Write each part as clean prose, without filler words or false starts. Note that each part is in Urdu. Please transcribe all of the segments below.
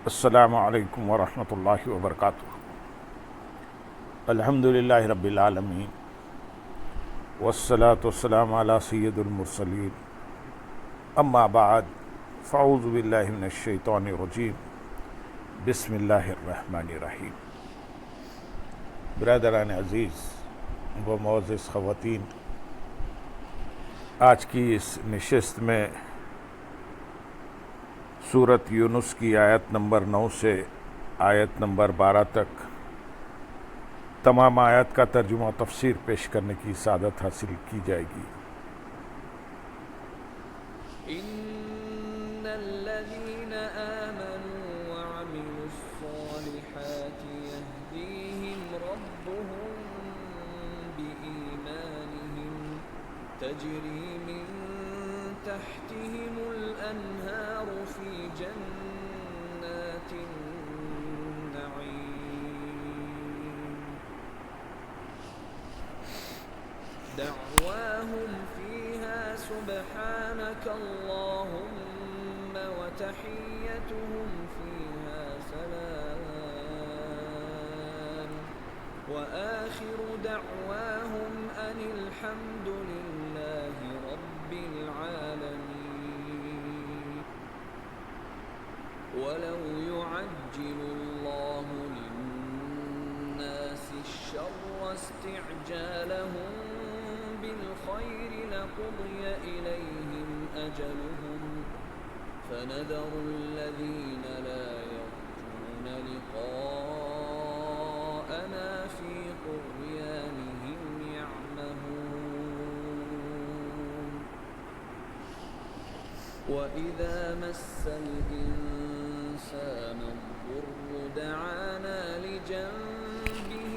السلام علیکم ورحمۃ اللہ وبرکاتہ۔ الحمدللہ رب العالمین والصلاة والسلام علی سید المرسلین، اما بعد فاعوذ باللہ من الشیطان الرجیم، بسم اللہ الرحمن الرحیم۔ برادران عزیز و معزز خواتین، آج کی اس نشست میں سورۃ یونس کی آیت نمبر 9 سے آیت نمبر 12 تک تمام آیات کا ترجمہ و تفسیر پیش کرنے کی سعادت حاصل کی جائے گی۔ ان الذين آمنوا وعملوا الصالحات يهديهم ربهم بإيمانهم تجري من تحتهم الأنهار في جنات النعيم دعواهم فيها سبحانك اللهم وتحيتهم فيها سلام وآخر دعواهم أن الحمد لله رب العالمين ولو يعجل الله للناس الشر استعجالهم بالخير لقضي إليهم أجلهم فنذر الذين لا يرجون لقاءنا في طغيانهم يعمهون وإذا مس الإنسان الضر دعانا لجنبه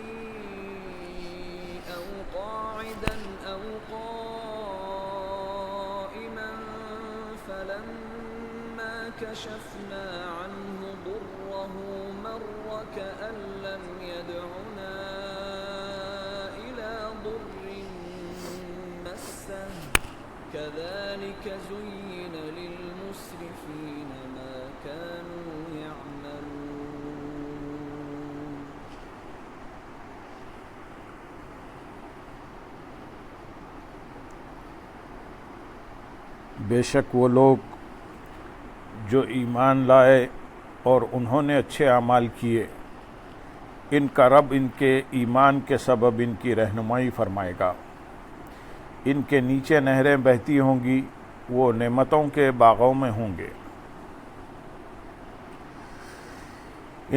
أو قاعدا أو قائما فلما كشفنا عنه ضره مر كأن لم يدعنا إلى ضر مسه كذلك زين للمسرفين ما كانوا يعملون بے شک وہ لوگ جو ایمان لائے اور انہوں نے اچھے اعمال کیے، ان کا رب ان کے ایمان کے سبب ان کی رہنمائی فرمائے گا۔ ان کے نیچے نہریں بہتی ہوں گی، وہ نعمتوں کے باغوں میں ہوں گے۔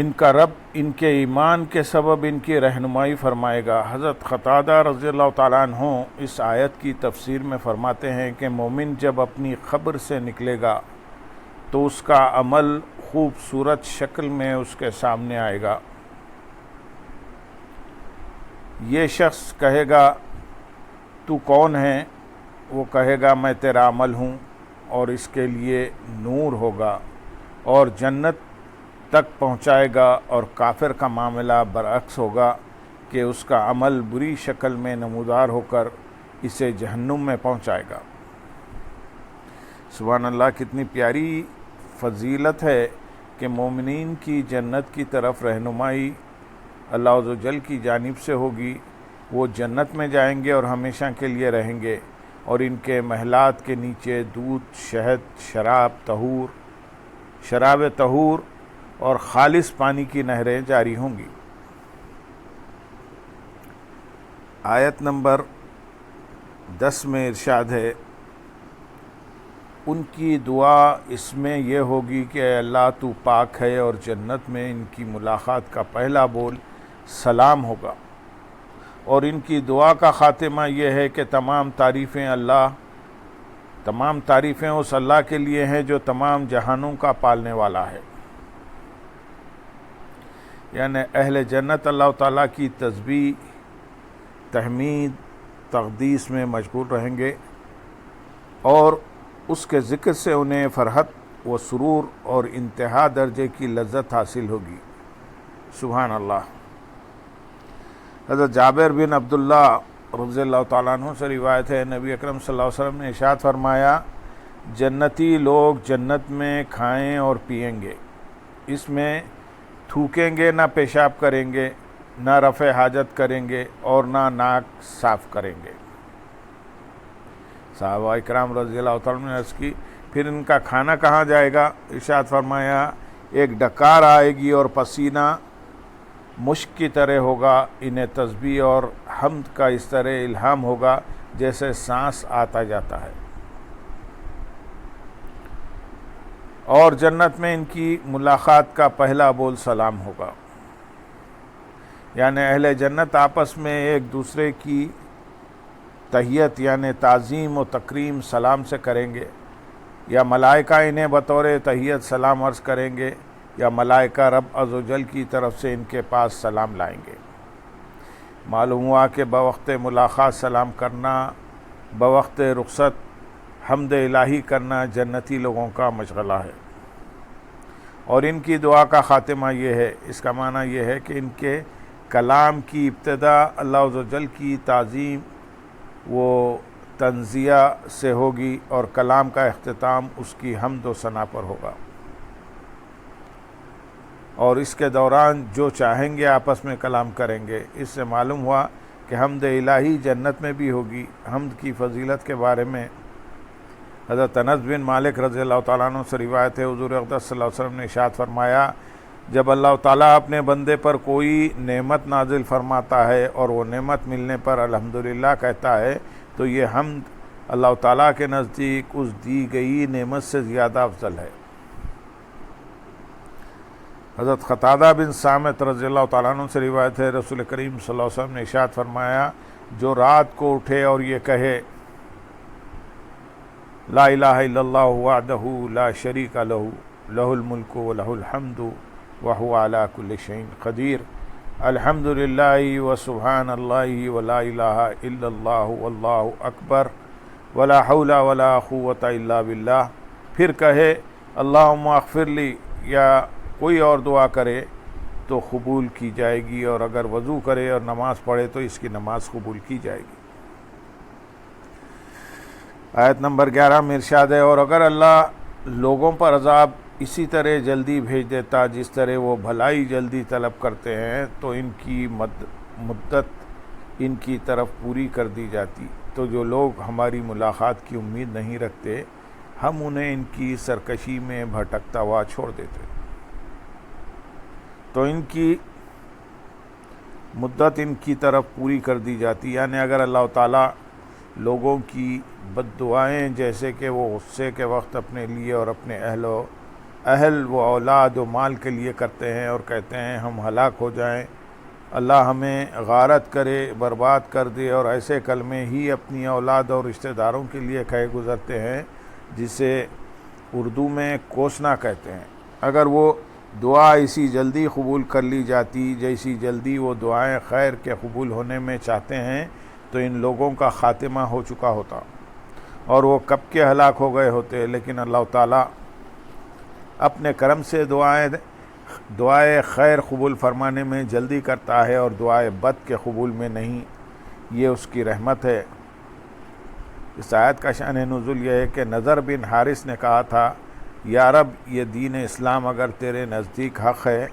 ان کا رب ان کے ایمان کے سبب ان کی رہنمائی فرمائے گا۔ حضرت قتادہ رضی اللہ تعالیٰ عنہ اس آیت کی تفسیر میں فرماتے ہیں کہ مومن جب اپنی قبر سے نکلے گا تو اس کا عمل خوبصورت شکل میں اس کے سامنے آئے گا۔ یہ شخص کہے گا تو کون ہے؟ وہ کہے گا میں تیرا عمل ہوں، اور اس کے لیے نور ہوگا اور جنت تک پہنچائے گا، اور کافر کا معاملہ برعکس ہوگا کہ اس کا عمل بری شکل میں نمودار ہو کر اسے جہنم میں پہنچائے گا۔ سبحان اللہ، کتنی پیاری فضیلت ہے کہ مومنین کی جنت کی طرف رہنمائی اللہ عز و جل کی جانب سے ہوگی۔ وہ جنت میں جائیں گے اور ہمیشہ کے لیے رہیں گے، اور ان کے محلات کے نیچے دودھ، شہد، شراب طہور اور خالص پانی کی نہریں جاری ہوں گی۔ آیت نمبر 10 میں ارشاد ہے، ان کی دعا اس میں یہ ہوگی کہ اے اللہ تو پاک ہے، اور جنت میں ان کی ملاقات کا پہلا بول سلام ہوگا، اور ان کی دعا کا خاتمہ یہ ہے کہ تمام تعریفیں اس اللہ کے لیے ہیں جو تمام جہانوں کا پالنے والا ہے۔ یعنی اہل جنت اللہ تعالیٰ کی تسبیح، تحمید، تقدیس میں مشغول رہیں گے، اور اس کے ذکر سے انہیں فرحت و سرور اور انتہا درجے کی لذت حاصل ہوگی۔ سبحان اللہ۔ حضرت جابر بن عبداللہ رضی اللہ تعالیٰ عنہ سے روایت ہے، نبی اکرم صلی اللہ علیہ وسلم نے ارشاد فرمایا، جنتی لوگ جنت میں کھائیں اور پئیں گے، اس میں تھوکیں گے، نہ پیشاب کریں گے، نہ رفع حاجت کریں گے اور نہ ناک صاف کریں گے۔ صحابہ اکرام رضی اللہ تعالیٰ عنہ نے عرض کی پھر ان کا کھانا کہاں جائے گا؟ ارشاد فرمایا ایک ڈکار آئے گی اور پسینہ مشک کی طرح ہوگا، انہیں تسبیح اور حمد کا اس طرح الہام ہوگا جیسے سانس آتا جاتا ہے، اور جنت میں ان کی ملاقات کا پہلا بول سلام ہوگا۔ یعنی اہل جنت آپس میں ایک دوسرے کی تحیت یعنی تعظیم و تکریم سلام سے کریں گے، یا ملائکہ انہیں بطور تحیت سلام عرض کریں گے، یا ملائکہ رب عز و جل کی طرف سے ان کے پاس سلام لائیں گے۔ معلوم ہوا کہ بوقت ملاقات سلام کرنا، بوقت رخصت حمد الہی کرنا جنتی لوگوں کا مشغلہ ہے، اور ان کی دعا کا خاتمہ یہ ہے، اس کا معنی یہ ہے کہ ان کے کلام کی ابتدا اللہ عز و جل کی تعظیم و تنزیہ سے ہوگی، اور کلام کا اختتام اس کی حمد و ثنا پر ہوگا، اور اس کے دوران جو چاہیں گے آپس میں کلام کریں گے۔ اس سے معلوم ہوا کہ حمد الہی جنت میں بھی ہوگی۔ حمد کی فضیلت کے بارے میں حضرت انس بن مالک رضی اللہ تعالیٰ عنہ سے روایت ہے، حضور اقدس صلی اللہ علیہ وسلم نے ارشاد فرمایا جب اللہ تعالیٰ اپنے بندے پر کوئی نعمت نازل فرماتا ہے اور وہ نعمت ملنے پر الحمدللہ کہتا ہے تو یہ حمد اللہ تعالیٰ کے نزدیک اس دی گئی نعمت سے زیادہ افضل ہے۔ حضرت قتادہ بن صامت رضی اللہ تعالیٰ عنہ سے روایت ہے، رسول کریم صلی اللہ علیہ وسلم نے ارشاد فرمایا جو رات کو اٹھے اور یہ کہے لا الہ الا اللہ وحدہ لا شریک لہ لہ الملک ولہ الحمد وہو علی کل شیء قدیر، الحمد للہ وسبحان اللہ ولا الہ الا اللہ واللہ اکبر ولا حول ولا قوۃ الا باللہ۔ پھر کہے اللہم اغفر لی، یا کوئی اور دعا کرے تو قبول کی جائے گی، اور اگر وضو کرے اور نماز پڑھے تو اس کی نماز قبول کی جائے گی۔ آیت نمبر 11 میں ارشاد ہے اور اگر اللہ لوگوں پر عذاب اسی طرح جلدی بھیج دیتا جس طرح وہ بھلائی جلدی طلب کرتے ہیں تو ان کی مدت ان کی طرف پوری کر دی جاتی، تو جو لوگ ہماری ملاقات کی امید نہیں رکھتے ہم انہیں ان کی سرکشی میں بھٹکتا ہوا چھوڑ دیتے، تو ان کی مدت ان کی طرف پوری کر دی جاتی۔ یعنی اگر اللہ تعالیٰ لوگوں کی بد دعائیں جیسے کہ وہ غصے کے وقت اپنے لیے اور اپنے اہل و اولاد و مال کے لیے کرتے ہیں اور کہتے ہیں ہم ہلاک ہو جائیں، اللہ ہمیں غارت کرے، برباد کر دے، اور ایسے کلمے ہی اپنی اولاد اور رشتہ داروں کے لیے کہے گزرتے ہیں جسے اردو میں کوسنا کہتے ہیں، اگر وہ دعا اسی جلدی قبول کر لی جاتی جیسی جلدی وہ دعائیں خیر کے قبول ہونے میں چاہتے ہیں تو ان لوگوں کا خاتمہ ہو چکا ہوتا اور وہ کب کے ہلاک ہو گئے ہوتے، لیکن اللہ تعالیٰ اپنے کرم سے دعائے خیر قبول فرمانے میں جلدی کرتا ہے اور دعائے بد کے قبول میں نہیں، یہ اس کی رحمت ہے۔ اس آیت کا شان نزول یہ ہے کہ نضر بن حارث نے کہا تھا یا رب یہ دین اسلام اگر تیرے نزدیک حق ہے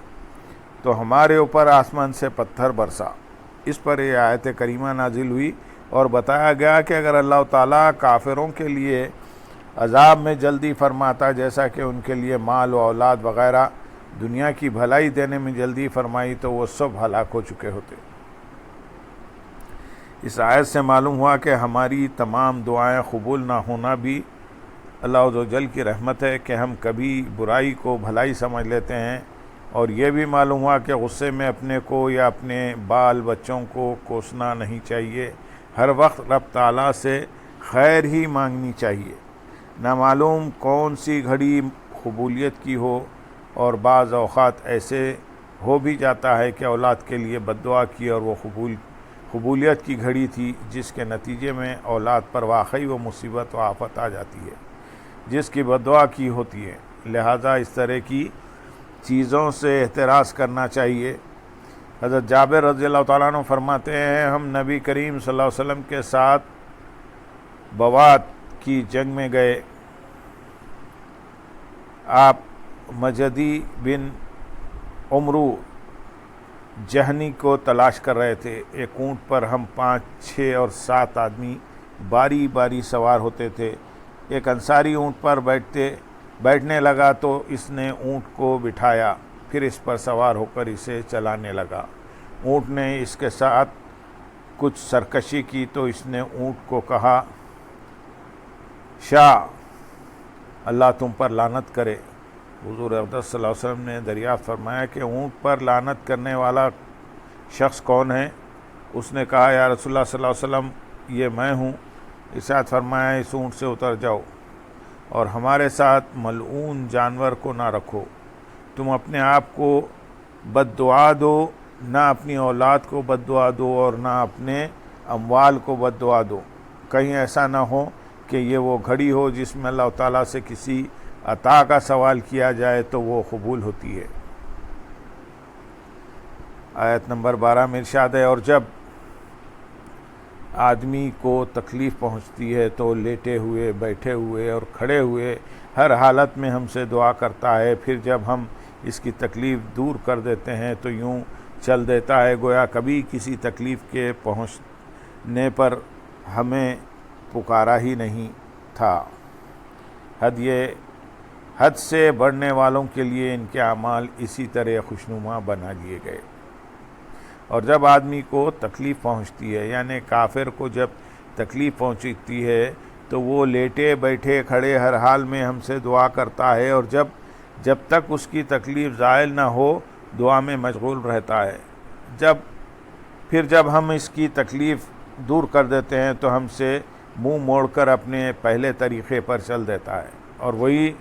تو ہمارے اوپر آسمان سے پتھر برسا۔ اس پر یہ آیت کریمہ نازل ہوئی اور بتایا گیا کہ اگر اللہ تعالیٰ کافروں کے لیے عذاب میں جلدی فرماتا جیسا کہ ان کے لیے مال و اولاد وغیرہ دنیا کی بھلائی دینے میں جلدی فرمائی تو وہ سب ہلاک ہو چکے ہوتے۔ اس آیت سے معلوم ہوا کہ ہماری تمام دعائیں قبول نہ ہونا بھی اللہ عز و جل کی رحمت ہے کہ ہم کبھی برائی کو بھلائی سمجھ لیتے ہیں، اور یہ بھی معلوم ہوا کہ غصے میں اپنے کو یا اپنے بال بچوں کو کوسنا نہیں چاہیے، ہر وقت رب تعالیٰ سے خیر ہی مانگنی چاہیے، نہ معلوم کون سی گھڑی قبولیت کی ہو، اور بعض اوقات ایسے ہو بھی جاتا ہے کہ اولاد کے لیے بد دعا کی اور وہ قبولیت کی گھڑی تھی جس کے نتیجے میں اولاد پر واقعی وہ مصیبت و آفت آ جاتی ہے جس کی بد دعا کی ہوتی ہے۔ لہذا اس طرح کی چیزوں سے احتراز کرنا چاہیے۔ حضرت جابر رضی اللہ تعالیٰ عنہ فرماتے ہیں ہم نبی کریم صلی اللہ علیہ وسلم کے ساتھ بوات کی جنگ میں گئے، آپ مجدی بن عمرو جہنی کو تلاش کر رہے تھے۔ ایک اونٹ پر ہم 5، 6 اور 7 آدمی باری باری سوار ہوتے تھے۔ ایک انصاری اونٹ پر بیٹھنے لگا تو اس نے اونٹ کو بٹھایا، پھر اس پر سوار ہو کر اسے چلانے لگا۔ اونٹ نے اس کے ساتھ کچھ سرکشی کی تو اس نے اونٹ کو کہا، شاہ اللہ تم پر لعنت کرے۔ حضور اقدس صلی اللہ علیہ وسلم نے دریافت فرمایا کہ اونٹ پر لعنت کرنے والا شخص کون ہے؟ اس نے کہا، یا رسول اللہ صلی اللہ علیہ وسلم یہ میں ہوں۔ ارشاد فرمایا، اس اونٹ سے اتر جاؤ اور ہمارے ساتھ ملعون جانور کو نہ رکھو۔ تم اپنے آپ کو بد دعا دو، نہ اپنی اولاد کو بد دعا دو اور نہ اپنے اموال کو بد دعا دو۔ کہیں ایسا نہ ہو کہ یہ وہ گھڑی ہو جس میں اللہ تعالیٰ سے کسی عطا کا سوال کیا جائے تو وہ قبول ہوتی ہے۔ آیت نمبر 12 میں ارشاد ہے، اور جب آدمی کو تکلیف پہنچتی ہے تو لیٹے ہوئے، بیٹھے ہوئے اور کھڑے ہوئے ہر حالت میں ہم سے دعا کرتا ہے، پھر جب ہم اس کی تکلیف دور کر دیتے ہیں تو یوں چل دیتا ہے گویا کبھی کسی تکلیف کے پہنچنے پر ہمیں پکارا ہی نہیں تھا۔ حد سے بڑھنے والوں کے لیے ان کے اعمال اسی طرح خوشنما بنا دیے گئے۔ اور جب آدمی کو تکلیف پہنچتی ہے، یعنی کافر کو جب تکلیف پہنچتی ہے تو وہ لیٹے بیٹھے کھڑے ہر حال میں ہم سے دعا کرتا ہے، اور جب تک اس کی تکلیف زائل نہ ہو دعا میں مشغول رہتا ہے۔ پھر جب ہم اس کی تکلیف دور کر دیتے ہیں تو ہم سے منہ موڑ کر اپنے پہلے طریقے پر چل دیتا ہے اور وہی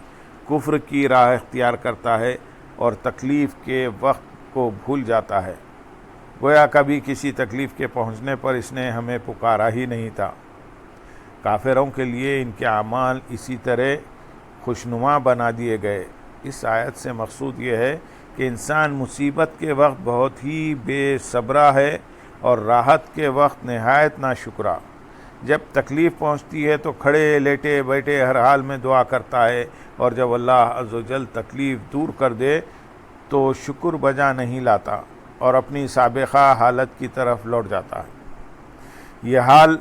کفر کی راہ اختیار کرتا ہے اور تکلیف کے وقت کو بھول جاتا ہے، گویا کبھی کسی تکلیف کے پہنچنے پر اس نے ہمیں پکارا ہی نہیں تھا۔ کافروں کے لیے ان کے اعمال اسی طرح خوشنما بنا دیے گئے۔ اس آیت سے مقصود یہ ہے کہ انسان مصیبت کے وقت بہت ہی بے صبرا ہے اور راحت کے وقت نہایت ناشکرا۔ جب تکلیف پہنچتی ہے تو کھڑے لیٹے بیٹھے ہر حال میں دعا کرتا ہے، اور جب اللہ عز و جل تکلیف دور کر دے تو شکر بجا نہیں لاتا اور اپنی سابقہ حالت کی طرف لوٹ جاتا ہے۔ یہ حال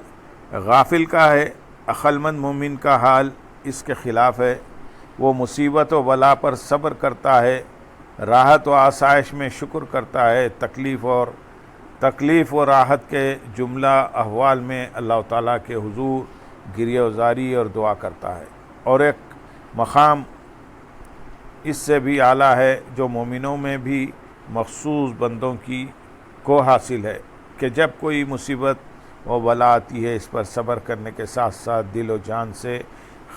غافل کا ہے۔ عقل مند مومن کا حال اس کے خلاف ہے۔ وہ مصیبت و بلا پر صبر کرتا ہے، راحت و آسائش میں شکر کرتا ہے، تکلیف و راحت کے جملہ احوال میں اللہ تعالیٰ کے حضور گریہ وزاری اور دعا کرتا ہے۔ اور ایک مقام اس سے بھی اعلیٰ ہے جو مومنوں میں بھی مخصوص بندوں کو حاصل ہے کہ جب کوئی مصیبت و بلا آتی ہے اس پر صبر کرنے کے ساتھ ساتھ دل و جان سے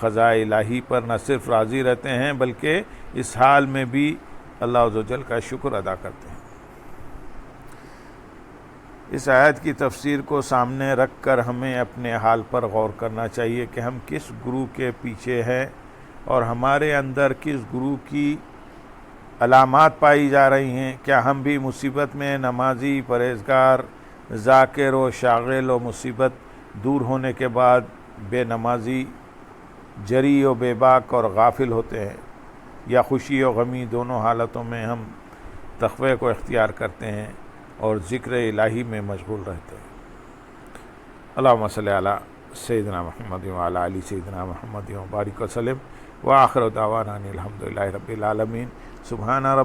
خزائے الہی پر نہ صرف راضی رہتے ہیں بلکہ اس حال میں بھی اللہ عز و جل کا شکر ادا کرتے ہیں۔ اس آیت کی تفسیر کو سامنے رکھ کر ہمیں اپنے حال پر غور کرنا چاہیے کہ ہم کس گروہ کے پیچھے ہیں اور ہمارے اندر کس گروہ کی علامات پائی جا رہی ہیں۔ کیا ہم بھی مصیبت میں نمازی، پرہیزگار، ذاکر و شاغل و مصیبت دور ہونے کے بعد بے نمازی، جری و بے باک اور غافل ہوتے ہیں، یا خوشی و غمی دونوں حالتوں میں ہم تقوی کو اختیار کرتے ہیں اور ذکر الہی میں مشغول رہتے ہیں؟ اللہم صلی علی سیدنا محمد وعلی آل سیدنا محمد وبارک وسلم، وآخر دعوانا ان الحمدللہ رب العالمین۔ سبحان رب